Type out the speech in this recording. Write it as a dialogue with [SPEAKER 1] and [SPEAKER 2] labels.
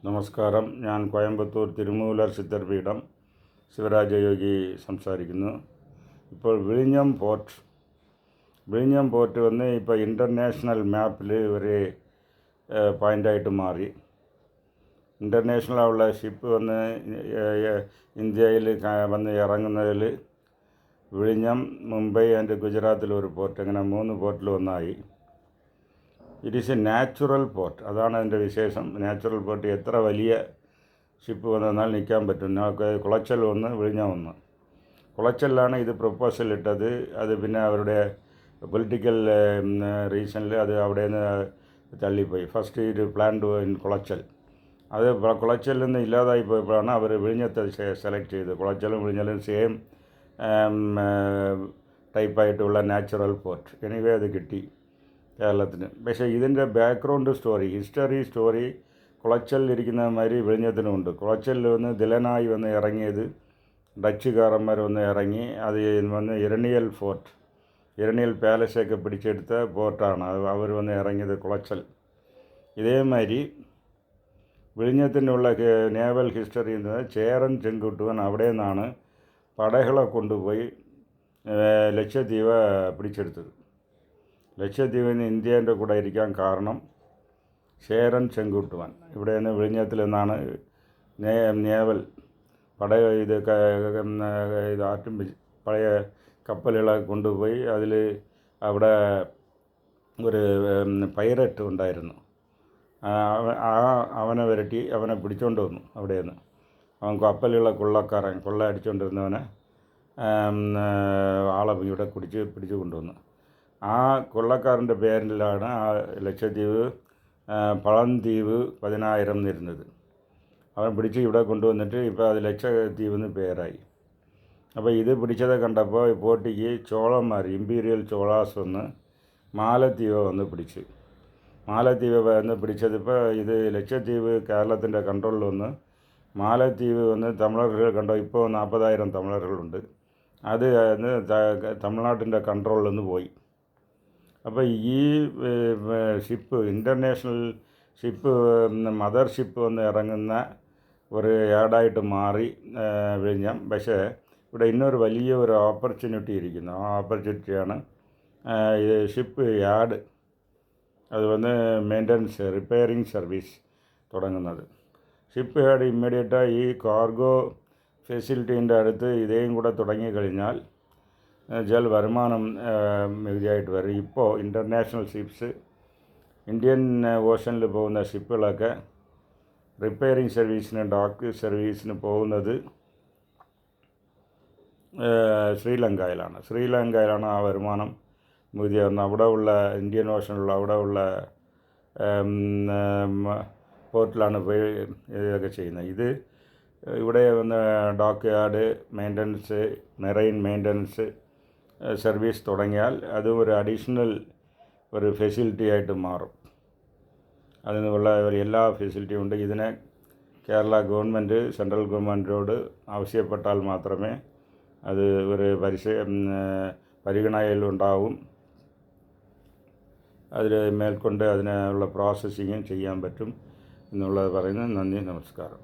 [SPEAKER 1] നമസ്കാരം. ഞാൻ കോയമ്പത്തൂർ തിരുമൂലർ സിദ്ധർപീഠം ശിവരാജയോഗി സംസാരിക്കുന്നു. ഇപ്പോൾ വിഴിഞ്ഞം പോർട്ട് വന്ന് ഇപ്പോൾ ഇൻ്റർനാഷണൽ മാപ്പിൽ ഒരു പോയിൻ്റായിട്ട് മാറി. ഇൻ്റർനാഷണലുള്ള ഷിപ്പ് വന്ന് ഇന്ത്യയിൽ വന്ന് ഇറങ്ങുന്നതിൽ വിഴിഞ്ഞം, മുംബൈ ആൻഡ് ഗുജറാത്തിലൊരു പോർട്ട്, അങ്ങനെ 3 പോർട്ടിൽ ഒന്നായി. It is A natural port. അതാണ് അതിൻ്റെ വിശേഷം. നാച്ചുറൽ പോർട്ട് എത്ര വലിയ ഷിപ്പ് വന്നാൽ നിൽക്കാൻ പറ്റും. കുളച്ചൽ 1, വിഴിഞ്ഞം 1. കുളച്ചലിലാണ് ഇത് പ്രൊപ്പോസൽ ഇട്ടത്. അത് പിന്നെ അവരുടെ പൊളിറ്റിക്കൽ റീസണിൽ അത് അവിടെ നിന്ന് തള്ളിപ്പോയി. ഫസ്റ്റ് ഇത് പ്ലാൻഡ് ഇൻ കുളച്ചൽ. അത് കുളച്ചലിൽ നിന്ന് ഇല്ലാതായി പോയപ്പോഴാണ് അവർ വിഴിഞ്ഞത്തെ സെലക്ട് ചെയ്തത്. കുളച്ചലും വിഴിഞ്ഞലും സെയിം ടൈപ്പായിട്ടുള്ള നാച്ചുറൽ പോർട്ട്. എനിവേ അത് കിട്ടി കേരളത്തിന്. പക്ഷേ ഇതിൻ്റെ ബാക്ക്ഗ്രൗണ്ട് ഹിസ്റ്ററി സ്റ്റോറി കുളച്ചലിലിരിക്കുന്ന മാതിരി വിഴിഞ്ഞത്തിനുമുണ്ട്. കുളച്ചലിൽ വന്ന് ദിലനായി വന്ന് ഇറങ്ങിയത് ഡച്ചുകാരന്മാർ വന്ന് ഇറങ്ങി. അത് വന്ന് ഇരണിയൽ പാലസൊക്കെ പിടിച്ചെടുത്ത പോർട്ടാണ്. അവർ വന്ന് ഇറങ്ങിയത് കുളച്ചൽ. ഇതേമാതിരി വിഴിഞ്ഞത്തിനുള്ള നേവൽ ഹിസ്റ്ററി എന്നത് ചേരൻ ചെങ്കുട്ടുവൻ അവിടെ നിന്നാണ് പടകളെ കൊണ്ടുപോയി ലക്ഷദ്വീപ് പിടിച്ചെടുത്തത്. ലക്ഷദ്വീപിന് ഇന്ത്യേൻ്റെ കൂടെ ഇരിക്കാൻ കാരണം ചേരൻ ചെങ്കുട്ടുവൻ ഇവിടെ നിന്ന് വിഴിഞ്ഞത്തിൽ നിന്നാണ് നേവൽ പഴയ കപ്പലുകളെ കൊണ്ടുപോയി. അതിൽ അവിടെ ഒരു പൈററ്റ് ഉണ്ടായിരുന്നു. അവനെ വിരട്ടി അവനെ പിടിച്ചുകൊണ്ട് വന്നു. അവിടെ നിന്ന് അവൻ കപ്പലുകളെ കൊള്ള അടിച്ചുകൊണ്ടിരുന്നവനെ ആളെ ഇവിടെ പിടിച്ചു കൊണ്ടുവന്നു. ആ കൊള്ളക്കാരൻ്റെ പേരിലാണ് ആ ലക്ഷദ്വീപ് പളന്ദ്വീപ് 10,000 എന്നിരുന്നത്. അവൻ പിടിച്ച് ഇവിടെ കൊണ്ടുവന്നിട്ട് ഇപ്പോൾ അത് ലക്ഷദ്വീപ് എന്ന് പേരായി. അപ്പോൾ ഇത് പിടിച്ചത് കണ്ടപ്പോൾ പോർട്ടിക്ക് ചോളന്മാർ, ഇമ്പീരിയൽ ചോളാസ് വന്ന് മാലദ്വീപ് വന്ന് പിടിച്ച്. മാലദ്വീപ് വന്ന് പിടിച്ചതിപ്പോൾ ഇത് ലക്ഷദ്വീപ് കേരളത്തിൻ്റെ കൺട്രോളിൽ വന്ന് മാലദ്വീപ് വന്ന് തമിഴர்கள் കണ്ടോ. ഇപ്പോൾ 40,000 തമിഴர்களுണ്ട്. അത് തമിഴ്നാട്ടിൻ്റെ കൺട്രോളിൽ നിന്ന് പോയി. അപ്പോൾ ഈ ship, international ship, mother ship വന്ന് ഇറങ്ങുന്ന ഒരു യാർഡായിട്ട് മാറി വിഴിഞ്ഞം. പക്ഷേ ഇവിടെ ഇന്നൊരു വലിയ ഒരു ഓപ്പർച്യൂണിറ്റി ഇരിക്കുന്നു. ആ ഓപ്പർച്യൂണിറ്റിയാണ് ഷിപ്പ് യാർഡ്. അത് വന്ന് മെയിൻ്റനൻസ്, റിപ്പയറിങ് സർവീസ് തുടങ്ങുന്നത്. ഷിപ്പ് യാർഡ് ഇമ്മീഡിയറ്റായി ഈ കാർഗോ ഫെസിലിറ്റീൻ്റെ അടുത്ത് ഇതേയും കൂടെ തുടങ്ങിക്കഴിഞ്ഞാൽ വരുമാനം മികുതിയായിട്ട് വരും. ഇപ്പോൾ ഇൻ്റർനാഷണൽ ഷിപ്സ്, ഇന്ത്യൻ ഓഷനിൽ പോകുന്ന ഷിപ്പുകളൊക്കെ റിപ്പയറിങ് സർവീസിന്, ഡോക്ക് സർവീസിന് പോകുന്നത് ശ്രീലങ്കയിലാണ് ആ വരുമാനം മികുതിയാകുന്നത്. അവിടെ ഉള്ള ഇന്ത്യൻ ഓഷനിലുള്ള അവിടെ ഉള്ള പോർട്ടിലാണ് പോയി ഇതൊക്കെ ചെയ്യുന്നത്. ഇത് ഇവിടെ വന്ന് dock yard maintenance, marine maintenance service തുടങ്ങിയാൽ അത് ഒരു അഡീഷണൽ ഒരു ഫെസിലിറ്റി ആയിട്ട് മാറും. അതിനുള്ള എല്ലാ ഫെസിലിറ്റിയും ഉണ്ട്. ഇതിനെ കേരള ഗവൺമെൻറ് സെൻട്രൽ ഗവൺമെൻറ്റിനോട് ആവശ്യപ്പെട്ടാൽ മാത്രമേ അത് ഒരു പരിഗണനയിലുണ്ടാവും. അതിൽ മേൽക്കൊണ്ട് അതിനുള്ള പ്രോസസ്സിങ്ങും ചെയ്യാൻ പറ്റും എന്നുള്ളത് പറയുന്നു. നന്ദി, നമസ്കാരം.